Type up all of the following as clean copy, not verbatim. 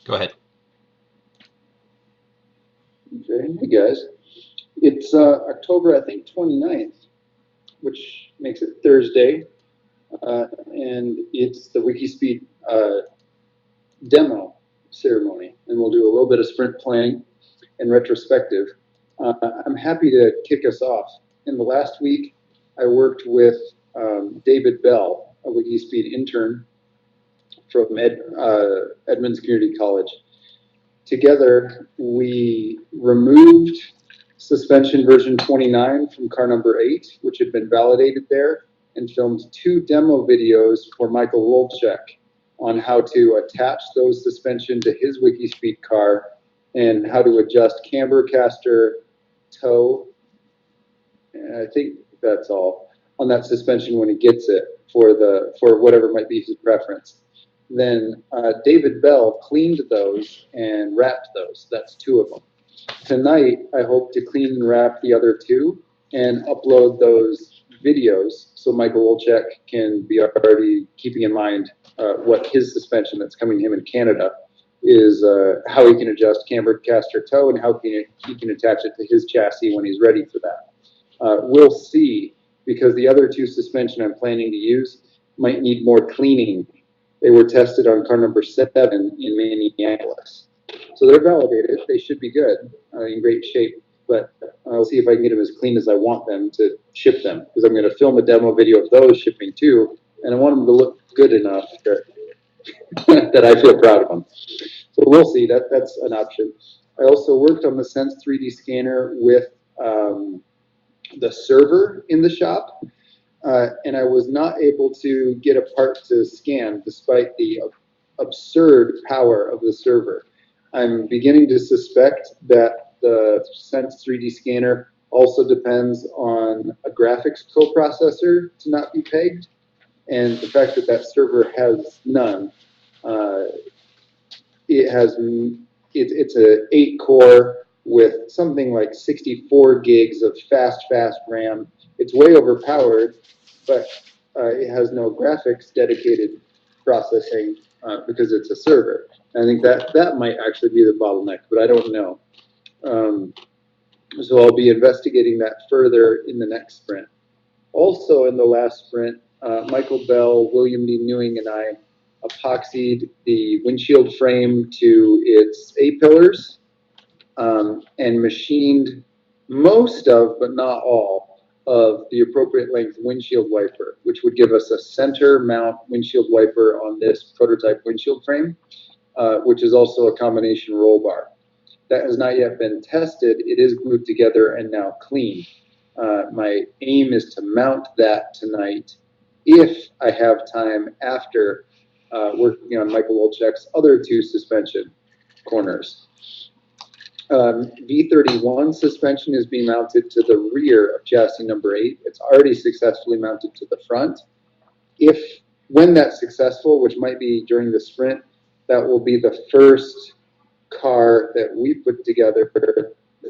Go ahead. Okay, hey guys. It's October, I think, 29th, which makes it Thursday, and it's the WIKISPEED demo ceremony, and we'll do a little bit of sprint planning and retrospective. I'm happy to kick us off. In the last week, I worked with David Bell, a WIKISPEED intern from Edmonds Community College. Together, we removed suspension version 29 from car number 8, which had been validated there, and filmed 2 demo videos for Michael Wolchek on how to attach those suspension to his WIKISPEED car and how to adjust camber caster, toe, and I think that's all, on that suspension when he gets it for whatever might be his preference. Then David Bell cleaned those and wrapped those. That's 2 of them. Tonight, I hope to clean and wrap the other 2 and upload those videos so Michael Wolchek can be already keeping in mind what his suspension that's coming to him in Canada is, how he can adjust cambered caster toe and how he can attach it to his chassis when he's ready for that. We'll see, because the other 2 suspension I'm planning to use might need more cleaning. They were tested on car number 7 in Minneapolis. So they're validated. They should be good, in great shape. But I'll see if I can get them as clean as I want them to ship them, because I'm going to film a demo video of those shipping too, and I want them to look good enough that I feel proud of them. So we'll see. That's an option. I also worked on the Sense 3D scanner with the server in the shop. And I was not able to get a part to scan despite the absurd power of the server. I'm beginning to suspect that the Sense 3D scanner also depends on a graphics coprocessor to not be pegged, and the fact that that server has none. It's a 8-core with something like 64 gigs of fast RAM. It's way overpowered, but it has no graphics dedicated processing because it's a server. And I think that might actually be the bottleneck, but I don't know. So I'll be investigating that further in the next sprint. Also in the last sprint, Michael Bell, William D. Newing, and I epoxied the windshield frame to its A-pillars and machined most of, but not all, of the appropriate length windshield wiper, which would give us a center mount windshield wiper on this prototype windshield frame, which is also a combination roll bar. That has not yet been tested. It is glued together and now clean. My aim is to mount that tonight if I have time after working on Michael Wolchek's other 2 suspension corners. V31 suspension is being mounted to the rear of chassis number 8. It's already successfully mounted to the front. When that's successful, which might be during the sprint, that will be the first car that we put together,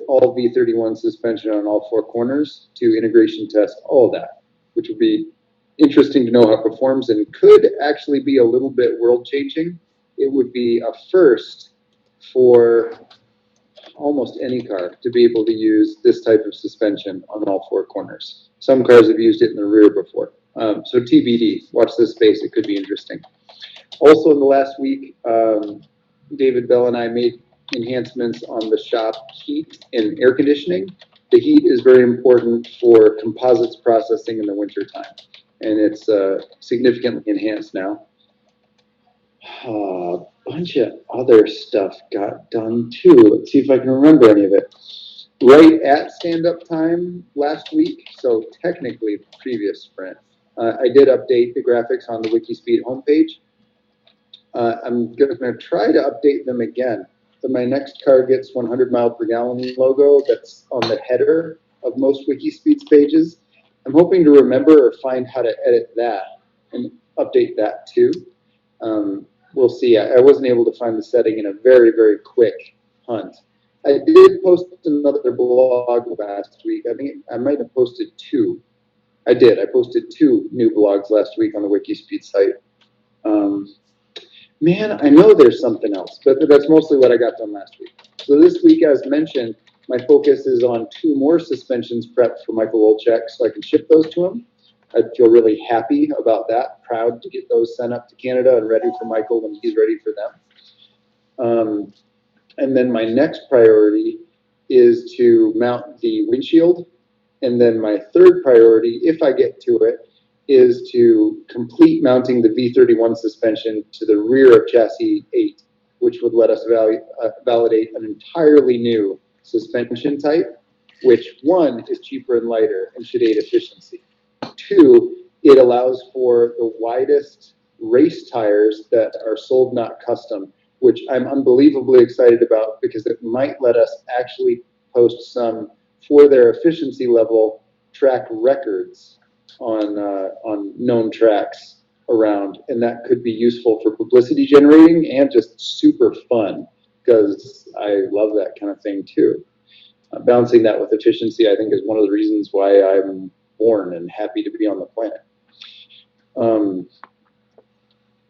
all V31 suspension on all 4 corners, to integration test all of that, which would be interesting to know how it performs and could actually be a little bit world-changing. It would be a first for almost any car to be able to use this type of suspension on all 4 corners. Some cars have used it in the rear before. So TBD, watch this space, it could be interesting. Also in the last week, David Bell and I made enhancements on the shop heat and air conditioning. The heat is very important for composites processing in the wintertime, and it's significantly enhanced now. A bunch of other stuff got done too. Let's see if I can remember any of it. Right at stand-up time last week, so technically the previous sprint, I did update the graphics on the WIKISPEED homepage. I'm going to try to update them again. So my next car gets 100 mile per gallon logo that's on the header of most WIKISPEED's pages. I'm hoping to remember or find how to edit that and update that too. We'll see. I wasn't able to find the setting in a very, very quick hunt. I did post another blog last week. I think I might have posted 2. I did. I posted 2 new blogs last week on the WIKISPEED site. Man, I know there's something else, but that's mostly what I got done last week. So this week, as mentioned, my focus is on 2 more suspensions prepped for Michael Olczak, so I can ship those to him. I'd feel really happy about that, proud to get those sent up to Canada and ready for Michael when he's ready for them. And then my next priority is to mount the windshield. And then my third priority, if I get to it, is to complete mounting the V31 suspension to the rear of chassis 8, which would let us validate an entirely new suspension type, which 1 is cheaper and lighter and should aid efficiency. 2, it allows for the widest race tires that are sold, not custom, which I'm unbelievably excited about because it might let us actually post some, for their efficiency level, track records on known tracks around, and that could be useful for publicity generating and just super fun because I love that kind of thing too. Balancing that with efficiency, I think, is one of the reasons why I'm born and happy to be on the planet.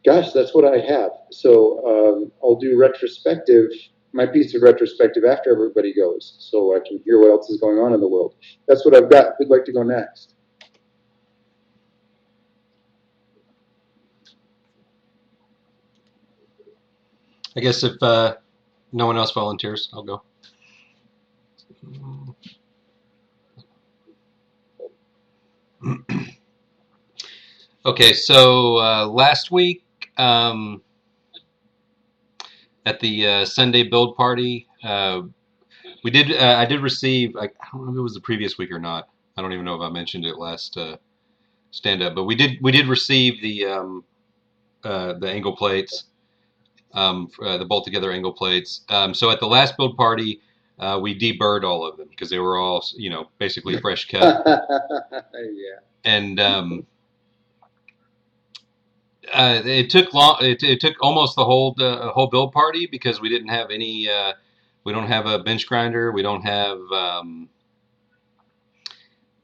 Gosh, that's what I have. So I'll do retrospective, my piece of retrospective after everybody goes, so I can hear what else is going on in the world. That's what I've got. Who'd like to go next? I guess if no one else volunteers, I'll go. Okay, so last week at the Sunday build party, we did. I did receive. I don't know if it was the previous week or not. I don't even know if I mentioned it last stand up, but we did. We did receive the angle plates, the bolt together angle plates. So at the last build party, we deburred all of them because they were all, basically fresh cut. Yeah. And it took long. It took almost the whole build party because we didn't have any. We don't have a bench grinder. We don't have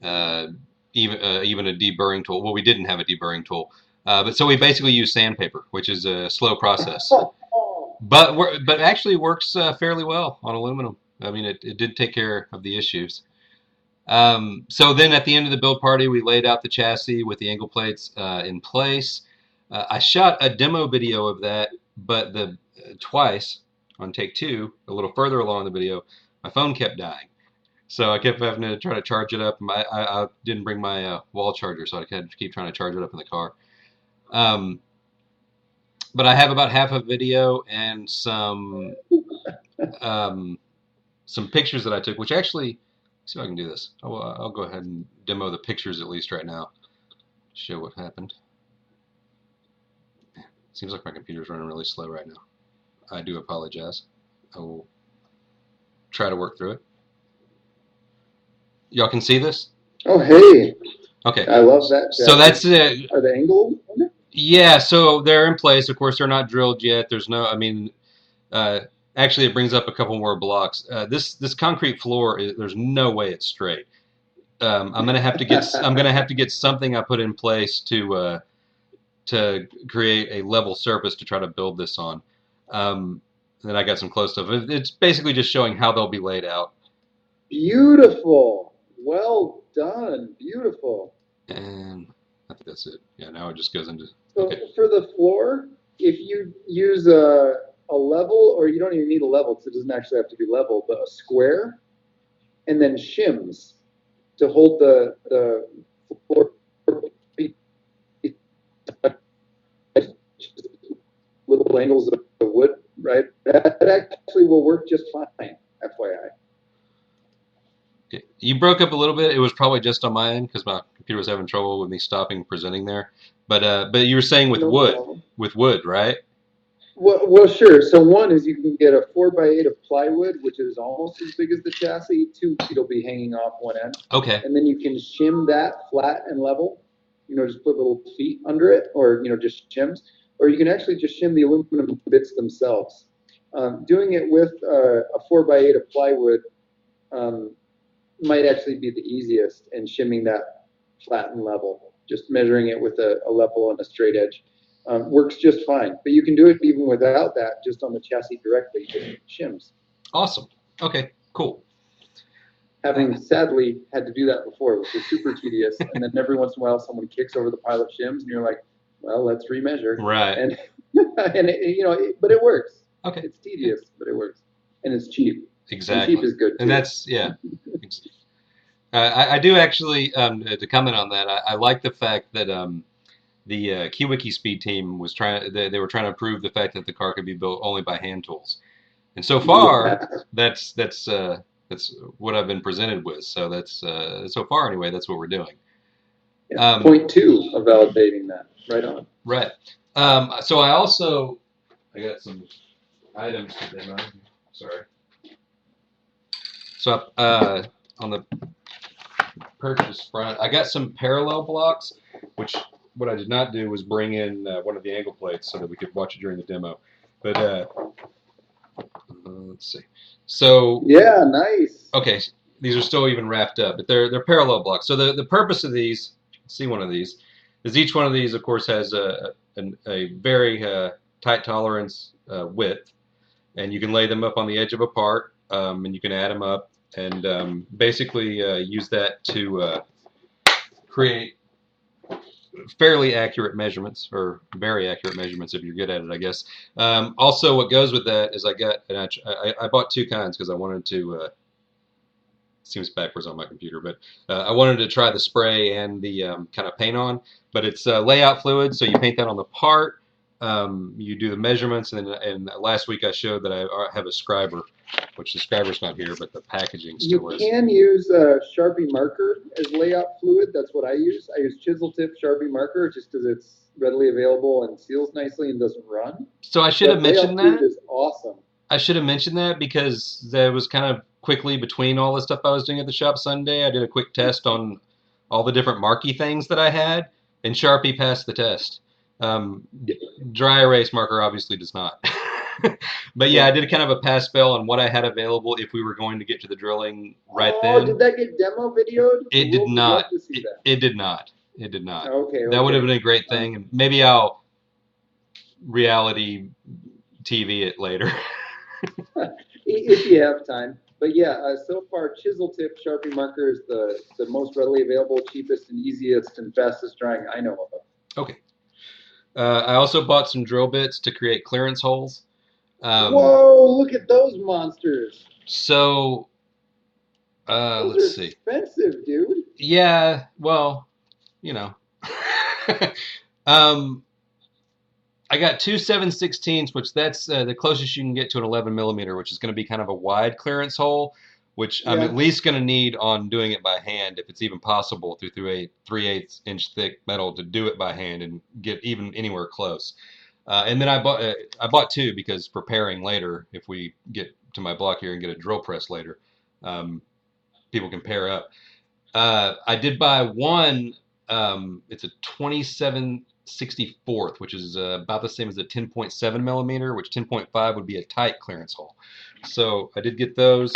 uh, even a deburring tool. Well, we didn't have a deburring tool, but so we basically used sandpaper, which is a slow process. But actually works fairly well on aluminum. I mean, it did take care of the issues. So then at the end of the build party, we laid out the chassis with the angle plates in place. I shot a demo video of that, but the twice on take 2, a little further along in the video, my phone kept dying. So I kept having to try to charge it up. I didn't bring my wall charger, so I had to keep trying to charge it up in the car. But I have about half a video and some pictures that I took, which actually, let's see if I can do this. I'll go ahead and demo the pictures at least right now. Show what happened. Seems like my computer's running really slow right now. I do apologize. I will try to work through it. Y'all can see this? Oh, hey. Okay. I love that. So that's it. Are the angle? Yeah, so they're in place. Of course, they're not drilled yet. There's no, actually, it brings up a couple more blocks. This concrete floor, there's no way it's straight. I'm gonna have to get something I put in place to create a level surface to try to build this on. Then I got some close stuff. It's basically just showing how they'll be laid out. Beautiful. Well done. Beautiful. And I think that's it. Yeah, now it just goes into. So okay. For the floor, if you use a level, or you don't even need a level because it doesn't actually have to be level, but a square, and then shims to hold the floor little angles of the wood, right? That actually will work just fine, FYI. Okay. You broke up a little bit. It was probably just on my end because my computer was having trouble with me stopping presenting there. But you were saying with wood, right? Well, sure. So 1 is you can get a 4x8 of plywood, which is almost as big as the chassis. 2 feet will be hanging off one end. Okay. And then you can shim that flat and level. Just put little feet under it, or just shims. Or you can actually just shim the aluminum bits themselves. Doing it with a 4x8 of plywood might actually be the easiest, and shimming that flat and level. Just measuring it with a level and a straight edge. works just fine. But you can do it even without that, just on the chassis directly, just shims. Awesome. Okay, cool. Having sadly had to do that before, which was super tedious. And then every once in a while, someone kicks over the pile of shims, and you're like, well, let's remeasure. Right. And but it works. Okay. It's tedious, but it works, and it's cheap. Exactly. And cheap is good too. And that's I do actually to comment on that. I like the fact that the WIKISPEED team was they were trying to prove the fact that the car could be built only by hand tools, and so far that's what I've been presented with. So that's so far anyway. That's what we're doing. Point two of validating that. Right on. Right. So I got some items to demo. Sorry. So on the purchase front, I got some parallel blocks, which what I did not do was bring in one of the angle plates so that we could watch it during the demo. But let's see. So yeah, nice. Okay, these are still even wrapped up, but they're parallel blocks. So the purpose of these, see one of these, is each one of these, of course, has a very tight tolerance width, and you can lay them up on the edge of a part, and you can add them up, and basically use that to create fairly accurate measurements, or very accurate measurements if you're good at it, I guess. Also, what goes with that is I bought two kinds because I wanted to. Seems backwards on my computer, but I wanted to try the spray and the kind of paint on. But it's layout fluid, so you paint that on the part. You do the measurements, and last week I showed that I have a scriber, which the scriber's not here, but the packaging still is. You can use a Sharpie marker as layout fluid. That's what I use. I use chisel tip Sharpie marker just because it's readily available and seals nicely and doesn't run. So I should have mentioned that. Layout fluid is awesome. I should have mentioned that because that was kind of quickly between all the stuff I was doing at the shop Sunday. I did a quick test on all the different marquee things that I had, and Sharpie passed the test. Dry erase marker obviously does not. But yeah, I did kind of a pass fail on what I had available if we were going to get to the drilling then. Oh, did that get demo videoed? It did not. It did not. It did not. Okay. That would have been a great thing, and maybe I'll reality TV it later. If you have time. But yeah, so far chisel tip Sharpie marker is the most readily available, cheapest, and easiest and fastest drying I know of. Okay. I also bought some drill bits to create clearance holes. Whoa! Look at those monsters. So, let's see. Expensive, dude. Yeah. Well, you know. I got two 7/16, which that's the closest you can get to an 11 millimeter, which is going to be kind of a wide clearance hole, which I'm at least going to need on doing it by hand, if it's even possible, through a 3/8 inch thick metal to do it by hand and get even anywhere close. And then I bought two because preparing later, if we get to my block here and get a drill press later, people can pair up. I did buy one. It's a 27/64, which is about the same as a 10.7 millimeter, which 10.5 would be a tight clearance hole. So I did get those,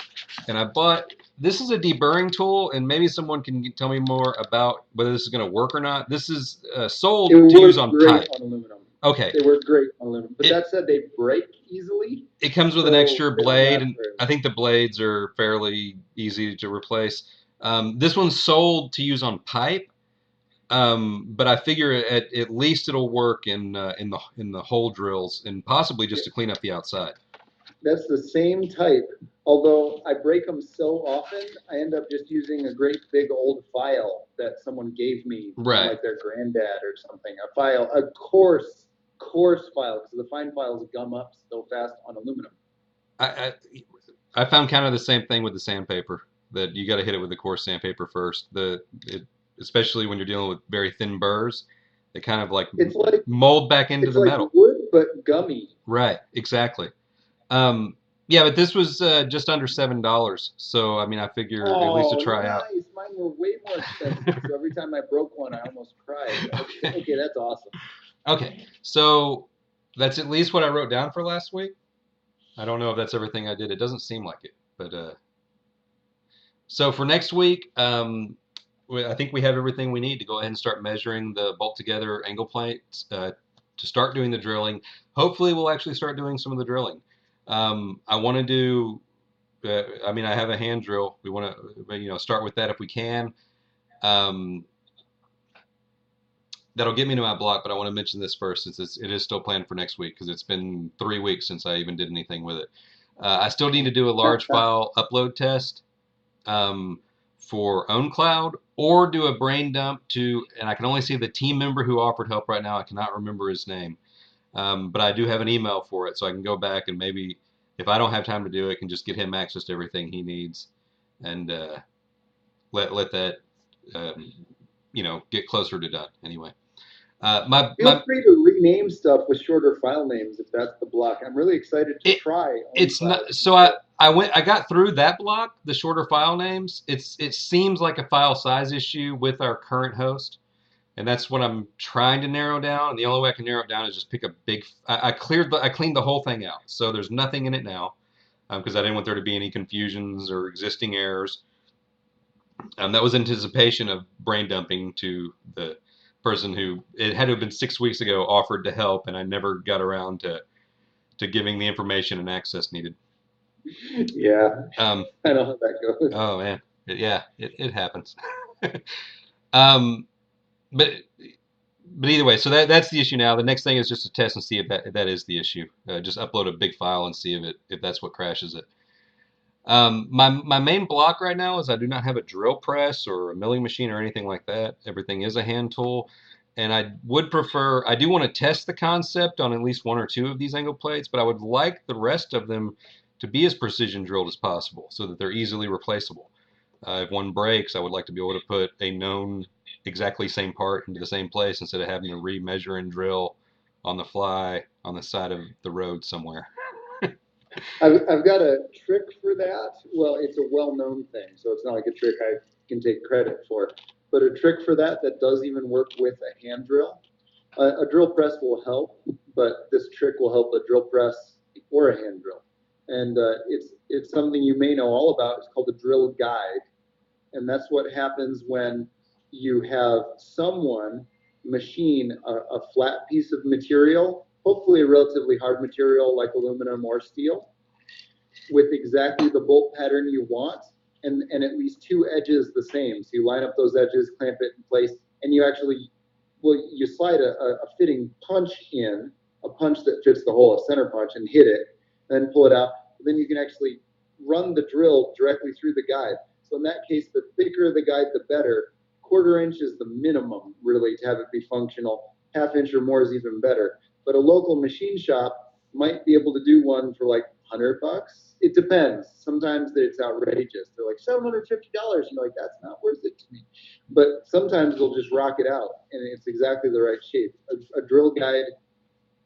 and I bought. This is a deburring tool, and maybe someone can tell me more about whether this is going to work or not. This is sold to use on pipe. On aluminum. Okay. They work great on aluminum, but that said, they break easily. It comes with an extra blade, and I think the blades are fairly easy to replace. This one's sold to use on pipe. But I figure at least it'll work in the hole drills and possibly just to clean up the outside. That's the same type. Although I break them so often, I end up just using a great big old file that someone gave me, right, like their granddad or something. A coarse file, because the fine files gum up so fast on aluminum. I found kind of the same thing with the sandpaper, that you got to hit it with the coarse sandpaper first. Especially when you're dealing with very thin burrs, they kind of like mold back into the metal. It's like wood, but gummy. Right, exactly. Yeah, but this was just under $7, so I mean, I figure at least to try out. Mine were way more expensive, so every time I broke one, I almost cried. Okay, that's awesome. Okay, so that's at least what I wrote down for last week. I don't know if that's everything I did. It doesn't seem like it, but so for next week, I think we have everything we need to go ahead and start measuring the bolt together angle plates to start doing the drilling. Hopefully, we'll actually start doing some of the drilling. I want to do. I mean, I have a hand drill. We want to, start with that if we can. Um, that'll get me to my block, but I want to mention this first since it is still planned for next week because it's been 3 weeks since I even did anything with it. I still need to do a large file upload test for OwnCloud or do a brain dump to, and I can only see the team member who offered help right now. I cannot remember his name, but I do have an email for it, so I can go back and maybe if I don't have time to do it, I can just get him access to everything he needs and let that get closer to done anyway. Feel free to rename stuff with shorter file names if that's the block. I'm really excited to try. It's not so. I got through that block, the shorter file names. It seems like a file size issue with our current host, and that's what I'm trying to narrow down. And the only way I can narrow it down is just pick a big. I cleaned the whole thing out, so there's nothing in it now, because I didn't want there to be any confusions or existing errors. That was anticipation of brain dumping to the person who it had to have been 6 weeks ago offered to help, and I never got around to giving the information and access needed. Yeah, I know how that goes. Oh man, it happens. um, but either way, so that's the issue now. The next thing is just to test and see if that is the issue. Just upload a big file and see if that's what crashes it. My main block right now is I do not have a drill press or a milling machine or anything like that. Everything is a hand tool. And I do want to test the concept on at least one or two of these angle plates, but I would like the rest of them to be as precision drilled as possible so that they're easily replaceable. If one breaks, I would like to be able to put a known exactly same part into the same place instead of having to remeasure and drill on the fly on the side of the road somewhere. I've got a trick for that. Well, it's a well-known thing, so it's not like a trick I can take credit for. But a trick for that does even work with a hand drill. A drill press will help, but this trick will help a drill press or a hand drill. And it's something you may know all about. It's called a drill guide. And that's what happens when you have someone machine a flat piece of material, hopefully a relatively hard material like aluminum or steel, with exactly the bolt pattern you want, and at least two edges the same. So you line up those edges, clamp it in place, and you slide a fitting punch in, a punch that fits the hole, a center punch, and hit it, and then pull it out. Then you can actually run the drill directly through the guide. So in that case, the thicker the guide, the better. 1/4 inch is the minimum, really, to have it be functional. 1/2 inch or more is even better. But a local machine shop might be able to do one for like $100. It depends. Sometimes it's outrageous. They're like $750. You're like, that's not worth it to me. But sometimes they'll just rock it out, and it's exactly the right shape. A drill guide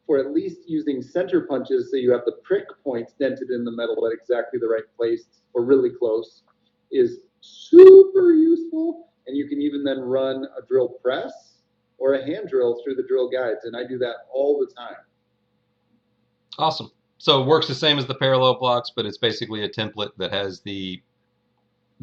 for at least using center punches, so you have the prick points dented in the metal at exactly the right place or really close, is super useful. And you can even then run a drill press or a hand drill through the drill guides, and I do that all the time. Awesome. So it works the same as the parallel blocks, but it's basically a template that has the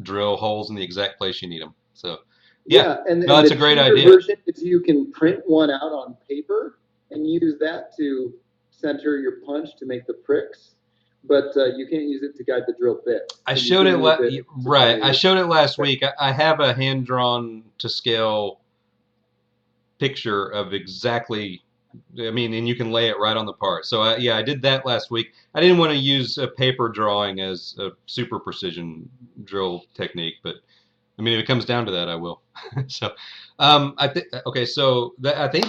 drill holes in the exact place you need them. So yeah, and that's a great idea. Version is you can print one out on paper and use that to center your punch to make the pricks, but you can't use it to guide the drill bit. I showed it I showed it last week. I have a hand drawn to scale picture of exactly. I mean, and you can lay it right on the part. So I did that last week. I didn't want to use a paper drawing as a super precision drill technique, but I mean, if it comes down to that, I will. So, I think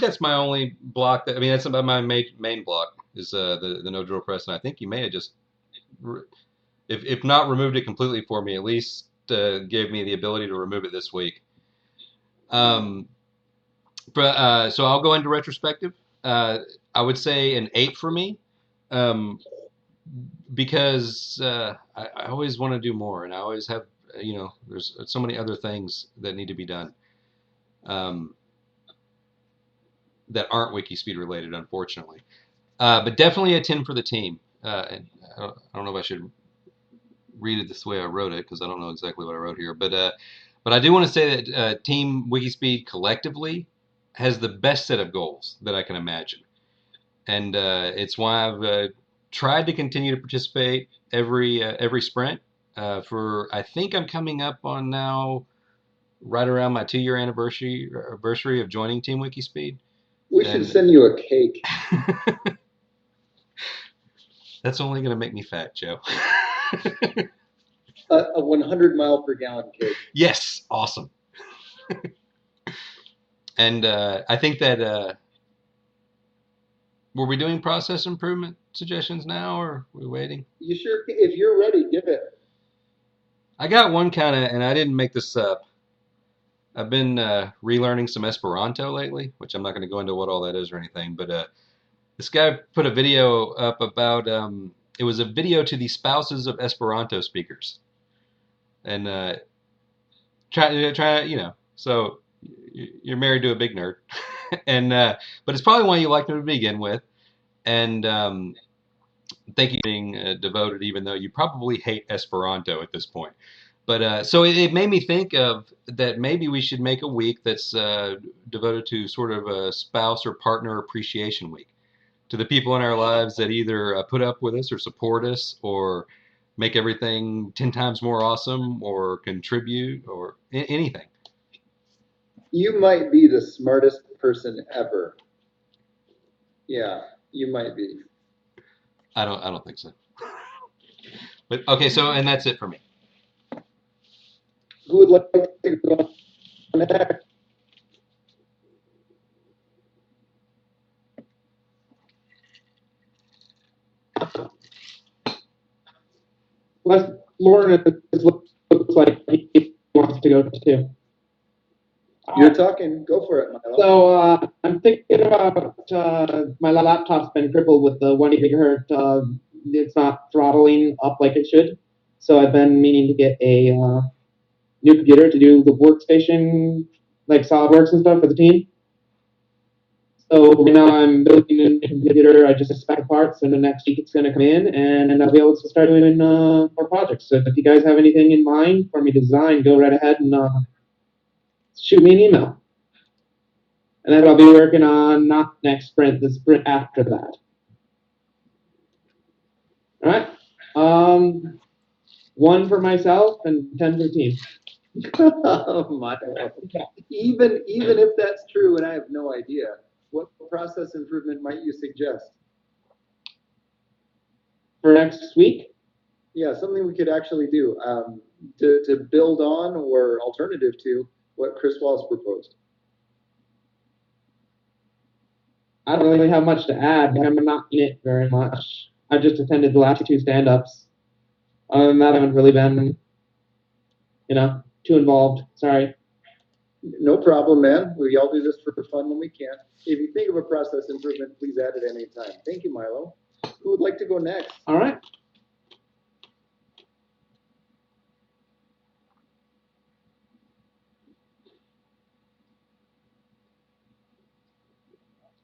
that's my only block. That's about my main block is the no drill press, and I think you may have just, if not removed it completely for me, at least gave me the ability to remove it this week. So I'll go into retrospective. I would say an 8 for me, because I always want to do more, and I always have. There's so many other things that need to be done that aren't WIKISPEED related, unfortunately. But definitely a 10 for the team. And I don't know if I should read it this way I wrote it because I don't know exactly what I wrote here. But I do want to say that Team WIKISPEED collectively has the best set of goals that I can imagine. and it's why I've tried to continue to participate every sprint. For I think I'm coming up on now right around my 2 year anniversary of joining Team WIKISPEED. We should send you a cake. That's only going to make me fat, Joe. A 100 mile per gallon cake. Yes, awesome. And I think that were we doing process improvement suggestions now, or are we waiting? You sure? If you're ready, give it. I got one kind of, and I didn't make this up. I've been relearning some Esperanto lately, which I'm not going to go into what all that is or anything. But this guy put a video up about. It was a video to the spouses of Esperanto speakers, and try you know. So you're married to a big nerd, and but it's probably one you liked him to begin with, and thank you for being devoted, even though you probably hate Esperanto at this point. But so it made me think of that maybe we should make a week that's devoted to sort of a spouse or partner appreciation week to the people in our lives that either put up with us or support us or make everything 10 times more awesome or contribute or anything. You might be the smartest person ever. Yeah, you might be. I don't think so. But okay, so and that's it for me. Who would like to go next? Lauren looks like he wants to go too. You're talking. Go for it, Milo. So I'm thinking about my laptop's been crippled with the 1 gigahertz. It's not throttling up like it should. So I've been meaning to get a new computer to do the workstation, like SolidWorks and stuff for the team. So right now I'm building a new computer. I just spec parts, and the next week it's going to come in, and I'll be able to start doing more projects. So if you guys have anything in mind for me to design, go right ahead and shoot me an email. And then I'll be working on not next sprint, the sprint after that. All right. One for myself and 10 for the team. Oh my! Even if that's true, and I have no idea, what process improvement might you suggest for next week? Yeah, something we could actually do to build on or alternative to what Chris Wallace proposed. I don't really have much to add. I'm not in it very much. I just attended the last 2 stand-ups. Other than that, I haven't really been, too involved. Sorry. No problem, man. We all do this for fun when we can. If you think of a process improvement, please add it any time. Thank you, Milo. Who would like to go next? All right.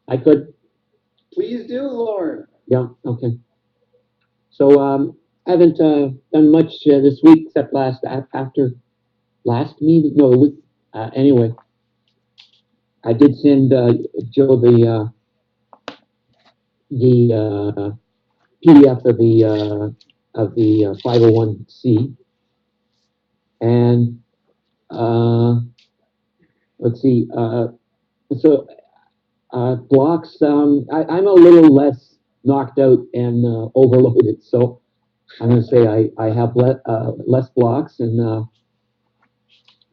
I could. Please do, Lauren. Yeah, okay. So I haven't done much this week except after last meeting. No, the week. Anyway, I did send Joe the PDF of the 501c, and let's see. So blocks. I'm a little less knocked out and overloaded, so I'm going to say I have less blocks, and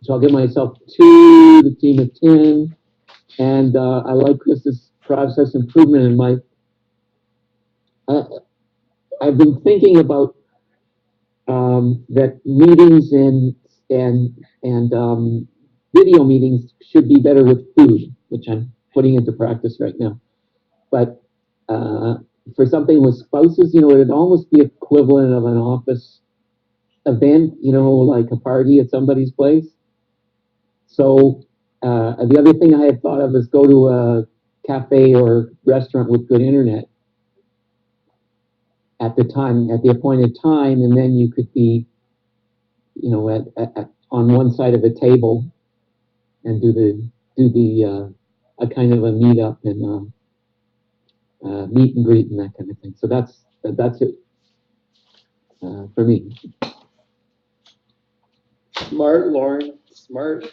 so I'll give myself 2, the team of 10, and I like Chris's process improvement in my. I've been thinking about that meetings and video meetings should be better with food, which I'm putting into practice right now. But for something with spouses, it'd almost be equivalent of an office event, like a party at somebody's place. So the other thing I had thought of is go to a cafe or restaurant with good internet at the appointed time, and then you could be, on one side of a table and do a kind of a meetup, and meet and greet and that kind of thing. So that's it for me. Smart, Lauren. Smart.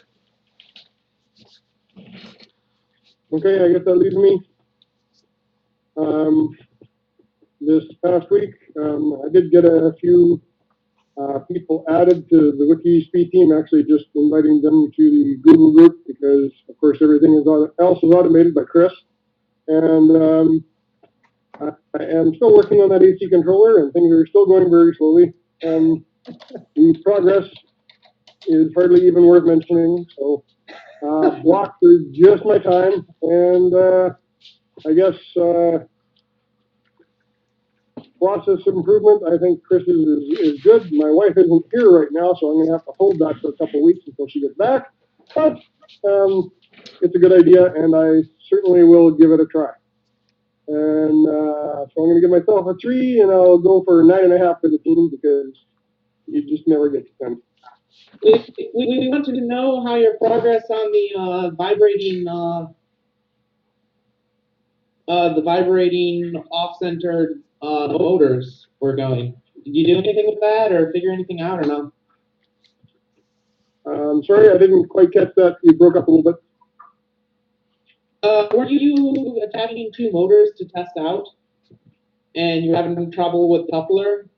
Okay, I guess that leaves me. This past week, I did get a few people added to the WIKISPEED team, actually just inviting them to the Google group because, of course, everything else is automated by Chris. And I am still working on that AC controller, and things are still going very slowly. The progress is hardly even worth mentioning. So blocks are just my time, and I guess process improvement. I think Chris's is good. My wife isn't here right now, so I'm going to have to hold that for a couple of weeks until she gets back. But it's a good idea, and I certainly will give it a try. And so I'm going to give myself a 3, and I'll go for 9.5 for the team because you just never get to 10. We wanted to know how your progress on the vibrating off-centered motors were going. Did you do anything with that, or figure anything out, or no? Sorry, I didn't quite catch that. You broke up a little bit. Were you attaching 2 motors to test out, and you're having trouble with coupler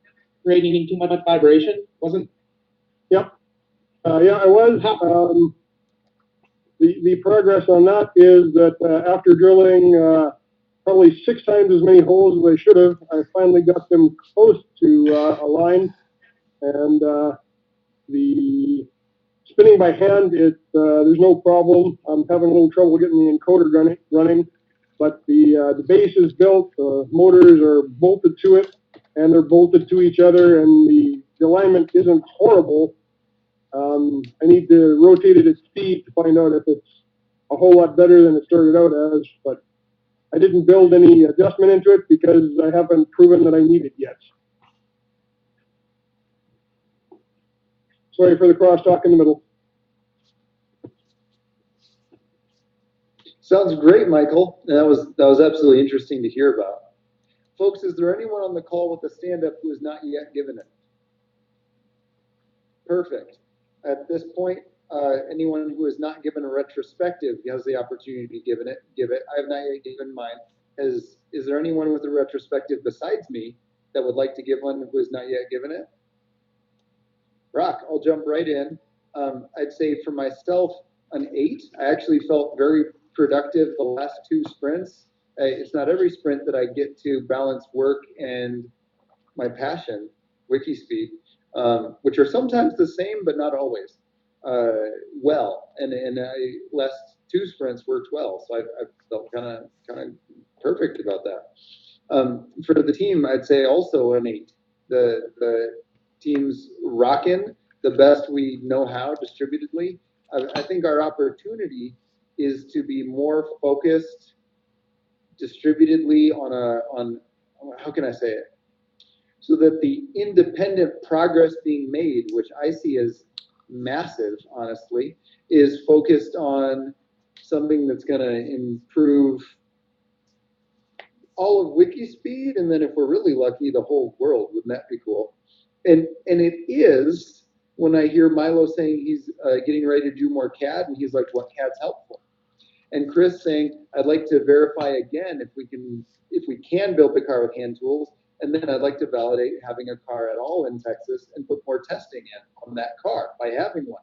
creating too much vibration? Wasn't? Yep. Yeah, I was. The progress on that is that after drilling probably 6 times as many holes as I should have, I finally got them close to align, and the spinning by hand, there's no problem. I'm having a little trouble getting the encoder running, but the base is built, the motors are bolted to it, and they're bolted to each other, and the alignment isn't horrible. I need to rotate it at speed to find out if it's a whole lot better than it started out as, but I didn't build any adjustment into it because I haven't proven that I need it yet. Sorry for the crosstalk in the middle. Sounds great, Michael. That was absolutely interesting to hear about. Folks, is there anyone on the call with a stand-up who has not yet given it? Perfect. At this point, anyone who has not given a retrospective has the opportunity to give it. I have not yet given mine. Is there anyone with a retrospective besides me that would like to give one who has not yet given it? Rock, I'll jump right in. I'd say for myself, an 8. I actually felt very productive the last 2 sprints. It's not every sprint that I get to balance work and my passion, WIKISPEED, which are sometimes the same but not always, well. And last 2 sprints worked well, so I felt kind of perfect about that. For the team, I'd say also an 8. The team's rocking the best we know how distributedly. I think our opportunity is to be more focused distributedly on how can I say it? So that the independent progress being made, which I see as massive, honestly, is focused on something that's going to improve all of WIKISPEED, and then if we're really lucky, the whole world. Wouldn't that be cool? And it is when I hear Milo saying he's getting ready to do more CAD, and he's like, what CAD's helpful? And Chris saying, I'd like to verify again if we can build the car with hand tools, and then I'd like to validate having a car at all in Texas and put more testing in on that car by having one.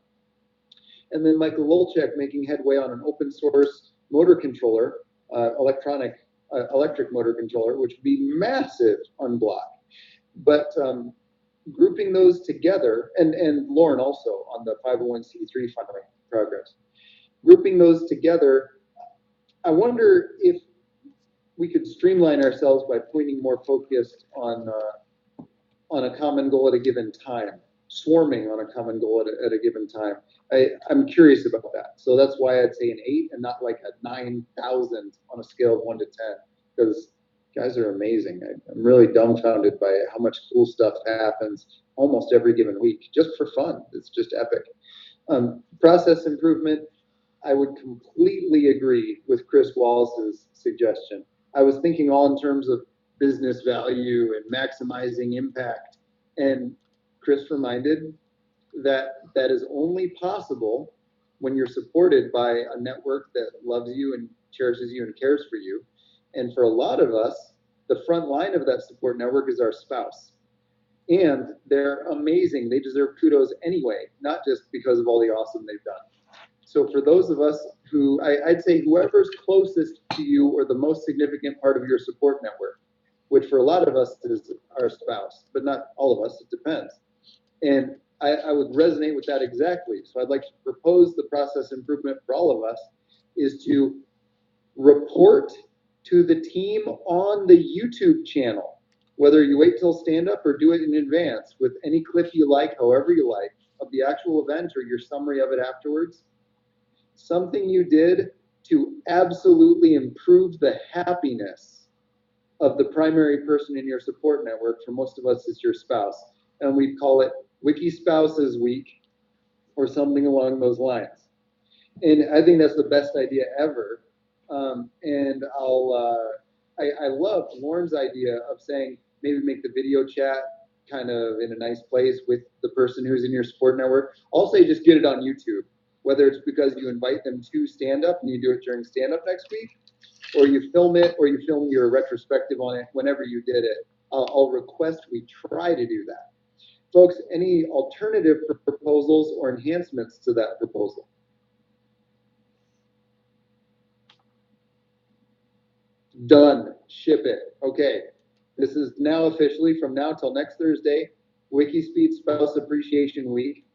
And then Michael Wolchek making headway on an open source motor controller, electric motor controller, which would be massive on block. But grouping those together, and Lauren also on the 501c3 funding progress, grouping those together, I wonder if we could streamline ourselves by pointing more focused on a common goal at a given time, swarming on a common goal at a given time. I'm curious about that. So that's why I'd say an 8 and not like a 9,000 on a scale of 1 to 10, because guys are amazing. I'm really dumbfounded by how much cool stuff happens almost every given week, just for fun. It's just epic. Process improvement, I would completely agree with Chris Wallace's suggestion. I was thinking all in terms of business value and maximizing impact. And Chris reminded that that is only possible when you're supported by a network that loves you and cherishes you and cares for you. And for a lot of us, the front line of that support network is our spouse. And they're amazing. They deserve kudos anyway, not just because of all the awesome they've done. So for those of us who, I'd say whoever's closest to you or the most significant part of your support network, which for a lot of us is our spouse, but not all of us, it depends. And I would resonate with that exactly. So I'd like to propose the process improvement for all of us is to report to the team on the YouTube channel, whether you wait till stand up or do it in advance with any clip you like, however you like, of the actual event or your summary of it afterwards, something you did to absolutely improve the happiness of the primary person in your support network. For most of us, it's your spouse. And we call it Wiki Spouses Week or something along those lines. And I think that's the best idea ever. And I love Lauren's idea of saying maybe make the video chat kind of in a nice place with the person who's in your support network. I'll say just get it on YouTube, whether it's because you invite them to stand up and you do it during stand up next week, or you film it, or you film your retrospective on it whenever you did it. I'll request we try to do that. Folks, any alternative proposals or enhancements to that proposal? Done. Ship it. Okay. This is now officially from now till next Thursday, WIKISPEED Spouse Appreciation Week.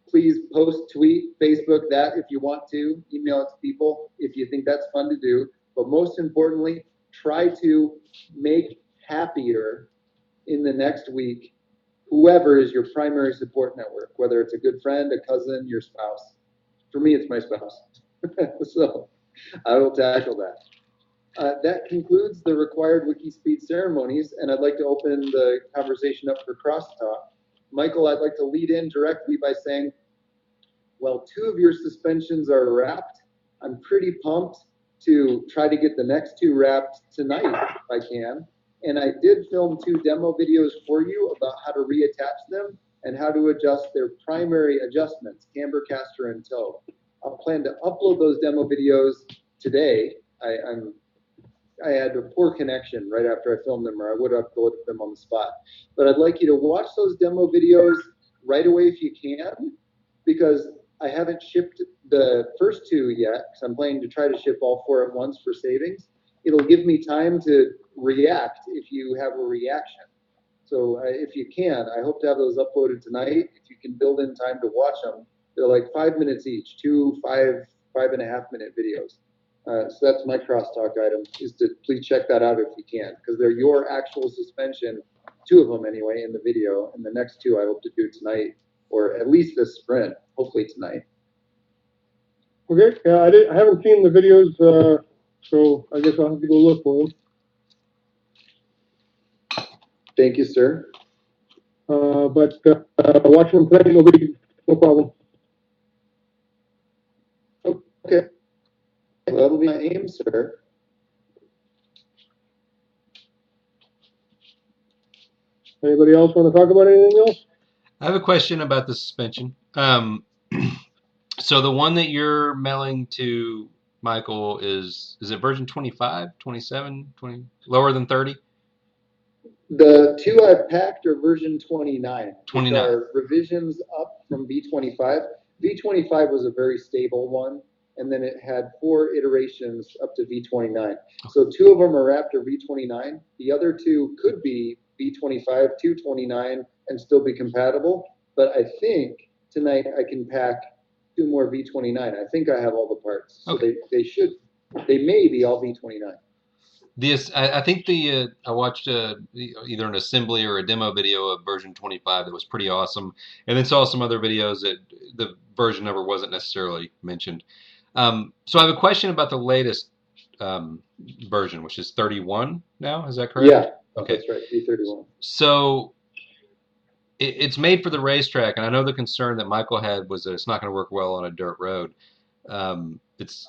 Please post, tweet, Facebook that if you want to. Email it to people if you think that's fun to do. But most importantly, try to make happier in the next week whoever is your primary support network, whether it's a good friend, a cousin, your spouse. For me, it's my spouse. So I will tackle that. That concludes the required WIKISPEED ceremonies, and I'd like to open the conversation up for crosstalk. Michael, I'd like to lead in directly by saying, well, 2 of your suspensions are wrapped. I'm pretty pumped to try to get the next 2 wrapped tonight if I can. And I did film 2 demo videos for you about how to reattach them and how to adjust their primary adjustments, camber, caster, and toe. I'll plan to upload those demo videos today. I had a poor connection right after I filmed them, or I would have uploaded them on the spot. But I'd like you to watch those demo videos right away if you can, because I haven't shipped the first 2 yet, because I'm planning to try to ship all 4 at once for savings. It'll give me time to react if you have a reaction. So if you can, I hope to have those uploaded tonight. If you can build in time to watch them, they're like 5 minutes each, 2 5.5-minute videos. So that's my crosstalk item, is to please check that out if you can, because they're your actual suspension, 2 of them anyway, in the video, and the next 2 I hope to do tonight, or at least this sprint, hopefully tonight. Okay, I haven't seen the videos, so I guess I'll have to go look for them. Thank you, sir. But watching them tonight will be no problem. Okay. Well, that'll be my aim, sir. Anybody else want to talk about anything else? I have a question about the suspension. So the one that you're mailing to Michael is it version 25, 27, 20, lower than 30? The 2 I've packed are version 29, 29. which are revisions up from V25. V25 was a very stable one, and then it had 4 iterations up to V29. So 2 of them are after V29. The other 2 could be V25 to 29 and still be compatible, but I think tonight I can pack 2 more V29. I think I have all the parts. So Okay. they may be all V29. I think I watched either an assembly or a demo video of version 25 that was pretty awesome, and then saw some other videos that the version number wasn't necessarily mentioned. So I have a question about the latest version, which is 31 now. Is that correct? Yeah, Okay. That's right, V31. So it's made for the racetrack, and I know the concern that Michael had was that it's not going to work well on a dirt road. It's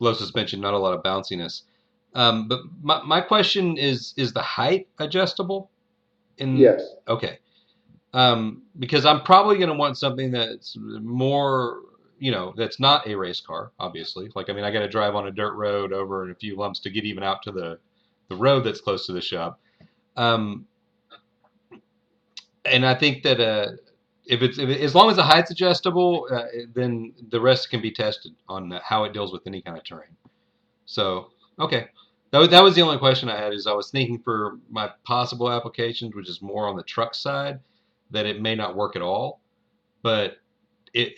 low suspension, not a lot of bounciness. But my question is the height adjustable? Yes. Okay. Because I'm probably going to want something that's more, that's not a race car, obviously. Like, I mean, I got to drive on a dirt road over a few lumps to get even out to the road that's close to the shop. Um, and I think that as long as the height's adjustable, then the rest can be tested on how it deals with any kind of terrain. So, okay. That was the only question I had. Is I was thinking for my possible applications, which is more on the truck side, that it may not work at all. But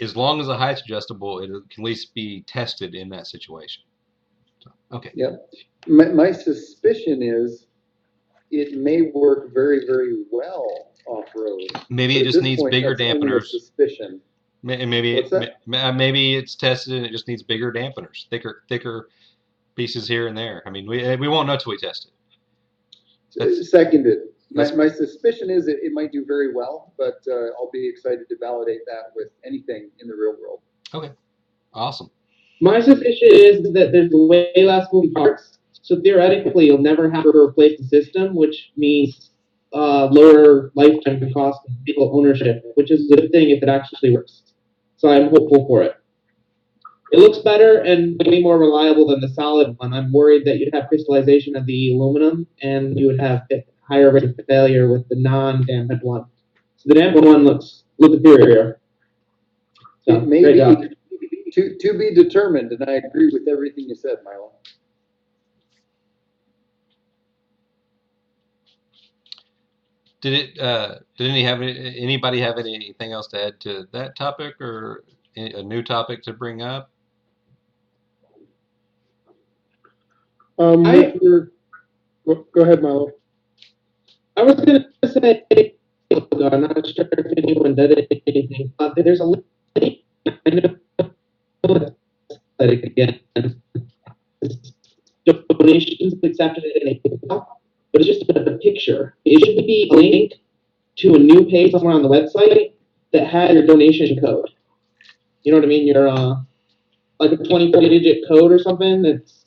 as long as the height's adjustable, it can at least be tested in that situation. So, okay. Yep. My suspicion is it may work very, very well off-road. Maybe it just needs bigger dampeners. Suspicion. Maybe it's tested and it just needs bigger dampeners, thicker pieces here and there. I mean, we won't know till we test it. Seconded. My suspicion is it might do very well, but I'll be excited to validate that with anything in the real world. Okay, awesome. My suspicion is that there's way less moving parts, so theoretically you'll never have to replace the system, which means lower lifetime cost and vehicle ownership, which is a good thing if it actually works. So I'm hopeful for it. It looks better and way more reliable than the solid one. I'm worried that you'd have crystallization of the aluminum and you would have higher rate of failure with the non-dampened one. So the dampened one looks superior. So, great job. To be determined, and I agree with everything you said, Milo. Did anybody have anything else to add to that topic or a new topic to bring up? Go ahead, Milo. I was going to say, I'm not sure if anyone did anything, but there's a link. I know that again. Donations accepted in a but it's just a picture. It should be a link to a new page somewhere on the website that has your donation code. You know what I mean? Your like a 24-digit code or something that's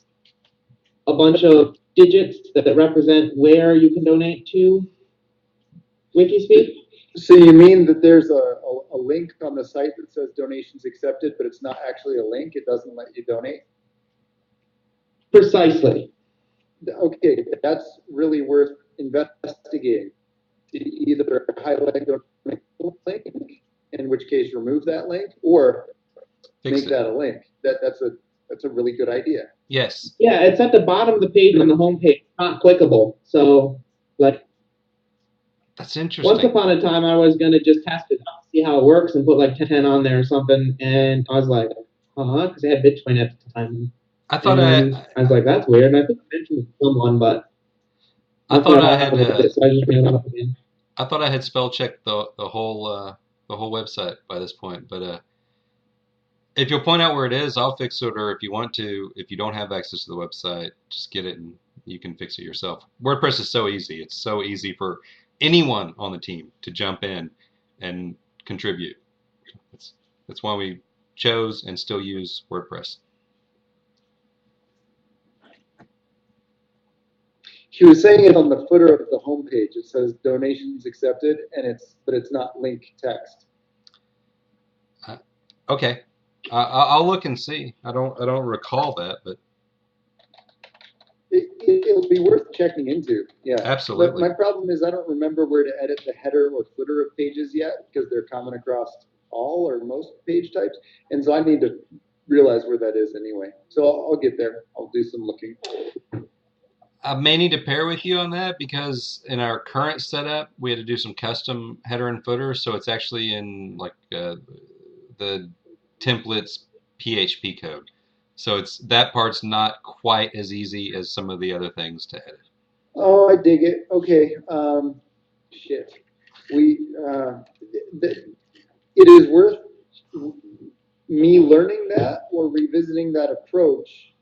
a bunch of digits that represent where you can donate to WIKISPEED. So you mean that there's a link on the site that says donations accepted, but it's not actually a link? It doesn't let you donate? Precisely. Okay, that's really worth investigating. Either highlight donate link, in which case remove that link, or make that a link. That's a really good idea. Yes. Yeah, it's at the bottom of the page on the home page, not clickable. So, like, that's interesting. Once upon a time, I was going to just test it out, see how it works, and put like 10 on there or something. And I was like, because I had Bitcoin at the time. I thought I was like, that's weird. And I think I mentioned it to someone, but I thought I had. So I just ran it up again. I thought I had spell checked the whole website by this point, but if you'll point out where it is, I'll fix it. Or if you want to, if you don't have access to the website, just get it and you can fix it yourself. WordPress is so easy. It's so easy for anyone on the team to jump in and contribute. That's why we chose and still use WordPress. She was saying it on the footer of the homepage. It says donations accepted, but it's not link text. Okay, I'll look and see. I don't recall that, but it'll be worth checking into. Yeah, absolutely. But my problem is I don't remember where to edit the header or footer of pages yet because they're common across all or most page types, and so I need to realize where that is anyway. So I'll get there. I'll do some looking. I may need to pair with you on that because in our current setup, we had to do some custom header and footer, so it's actually in like the templates PHP code. So that part's not quite as easy as some of the other things to edit. Oh, I dig it. Okay. Shit. It is worth me learning that or revisiting that approach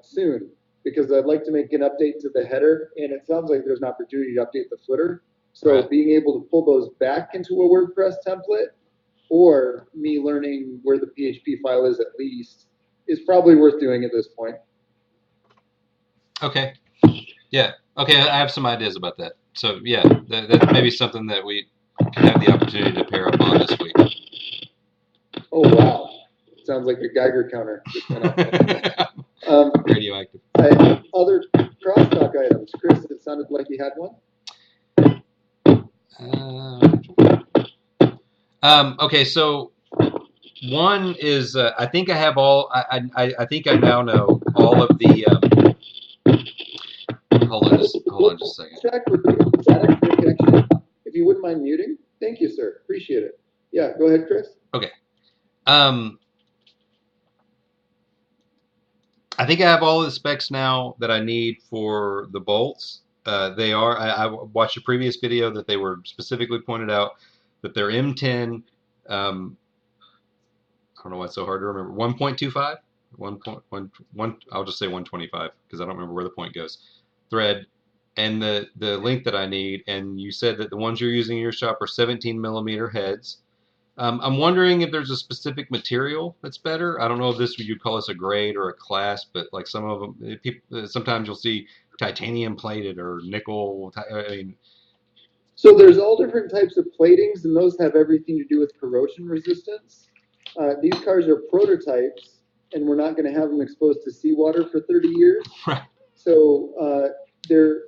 soon. Because I'd like to make an update to the header, and it sounds like there's an opportunity to update the footer. So right. Being able to pull those back into a WordPress template, or me learning where the PHP file is at least, is probably worth doing at this point. Okay. Yeah. Okay. I have some ideas about that. So yeah, that may be something that we can have the opportunity to pair up on this week. Oh, wow. Sounds like your Geiger counter just went off. Radioactive. Other crosstalk items. Chris, it sounded like you had one. Okay, so one is I think I have all. I think I now know all of the. Hold on just a second. Check with the static connection. If you wouldn't mind muting. Thank you, sir. Appreciate it. Yeah, go ahead, Chris. Okay. I think I have all the specs now that I need for the bolts. They are. I watched a previous video that they were specifically pointed out that they're M10. I don't know why it's so hard to remember. 1.25, 1.1. I'll just say 125 because I don't remember where the point goes. Thread, and the length that I need. And you said that the ones you're using in your shop are 17 millimeter heads. I'm wondering if there's a specific material that's better. I don't know if this you'd call this a grade or a class, but like some of them, people, sometimes you'll see titanium plated or nickel. I mean, So there's all different types of platings, and those have everything to do with corrosion resistance. These cars are prototypes, and we're not going to have them exposed to seawater for 30 years. right. So there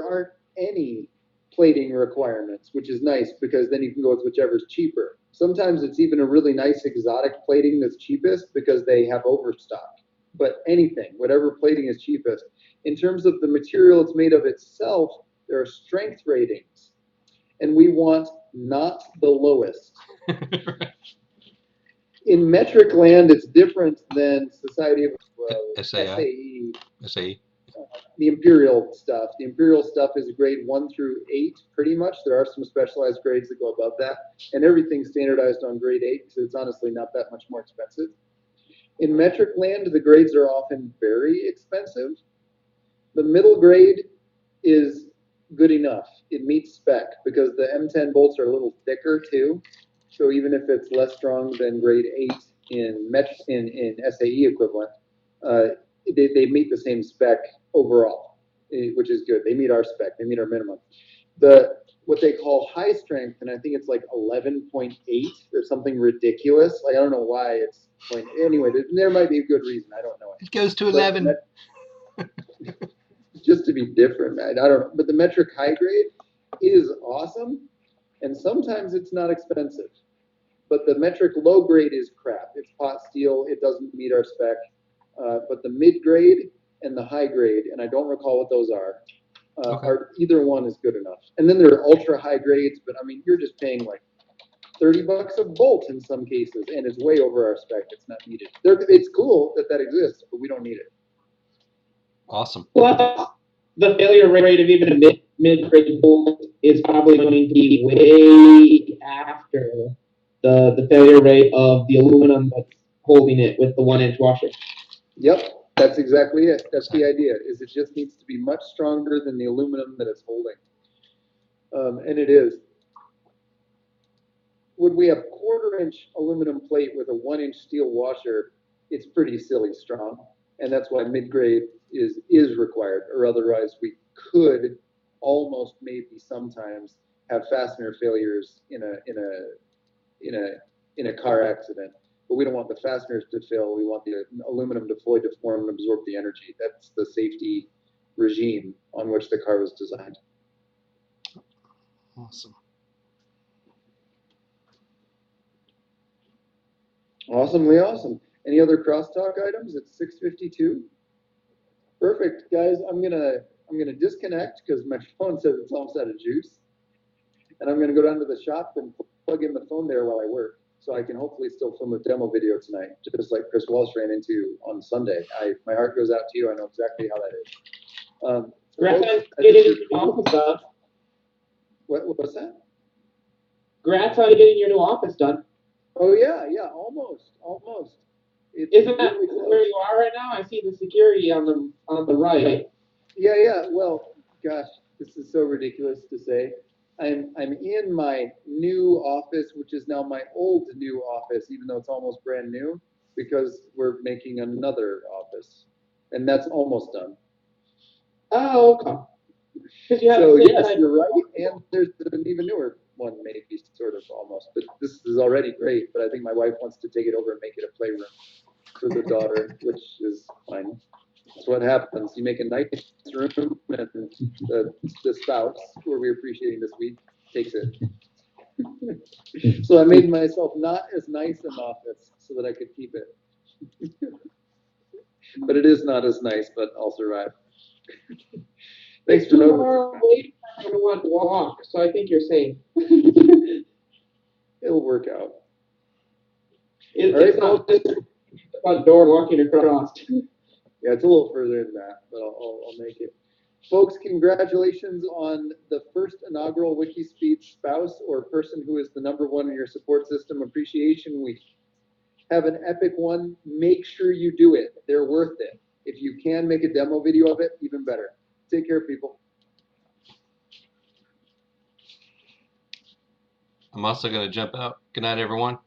aren't any plating requirements, which is nice because then you can go with whichever's cheaper. Sometimes it's even a really nice exotic plating that's cheapest because they have overstock. But anything, whatever plating is cheapest. In terms of the material it's made of itself, there are strength ratings, and we want not the lowest. In metric land, it's different than Society of SAE. SAE. The Imperial stuff. The Imperial stuff is a grade 1 through 8, pretty much. There are some specialized grades that go above that, and everything's standardized on grade 8 because it's honestly not that much more expensive. In metric land, the grades are often very expensive. The middle grade is good enough. It meets spec because the M10 bolts are a little thicker too. So even if it's less strong than grade 8 in SAE equivalent, they meet the same spec overall, which is good. They meet our spec. They meet our minimum. What they call high strength, and I think it's like 11.8 or something ridiculous. Like I don't know why it's point. Anyway, there might be a good reason. I don't know it. It goes to 11. Just to be different, man. I don't know. But the metric high grade is awesome, and sometimes it's not expensive. But the metric low grade is crap. It's pot steel. It doesn't meet our spec. But the mid grade and the high grade, and I don't recall what those are either one is good enough. And then there are ultra high grades, but I mean, you're just paying like $30 a bolt in some cases, and it's way over our spec. It's not needed. It's cool that exists, but we don't need it. Awesome. Well, the failure rate of even a mid-grade bolt is probably going to be way after the failure rate of the aluminum that's holding it with the 1-inch washer. Yep, that's exactly it. That's the idea, is it just needs to be much stronger than the aluminum that it's holding. And it is. When we have 1/4-inch aluminum plate with a 1-inch steel washer, it's pretty silly strong. And that's why mid-grade is required, or otherwise we could almost maybe sometimes have fastener failures in a car accident. But we don't want the fasteners to fail. We want the aluminum to fully deform and absorb the energy. That's the safety regime on which the car was designed. Awesome. Awesomely awesome. Any other crosstalk items? It's 6:52. Perfect, guys. I'm gonna disconnect because my phone says it's almost out of juice, and I'm gonna go down to the shop and plug in the phone there while I work, so I can hopefully still film a demo video tonight, just like Chris Walsh ran into on Sunday. My heart goes out to you. I know exactly how that is. What's that? Congrats on getting your new office done. Oh yeah, almost. Isn't that where you are right now? I see the security on the right. Yeah. Well, gosh, this is so ridiculous to say. I'm in my new office, which is now my old new office, even though it's almost brand new, because we're making another office, and that's almost done. Oh, okay. Because you have So the same yes, type. you're right, and there's an even newer one, maybe sort of almost. But this is already great. But I think my wife wants to take it over and make it a playroom for the daughter, which is fine. That's what happens. You make a nice room, and the spouse, who are we appreciating this week, takes it. So I made myself not as nice an office so that I could keep it. But it is not as nice, but I'll survive. Thanks It's for 2 noticing. more away from one walk, so I think you're safe. It'll work out. It's All right, not folks. just the front door walking across. Yeah, it's a little further than that, but I'll make it. Folks, congratulations on the first inaugural WIKISPEED spouse or person who is the #1 in your support system appreciation week. Have an epic one. Make sure you do it. They're worth it. If you can make a demo video of it, even better. Take care, people. I'm also going to jump out. Good night, everyone.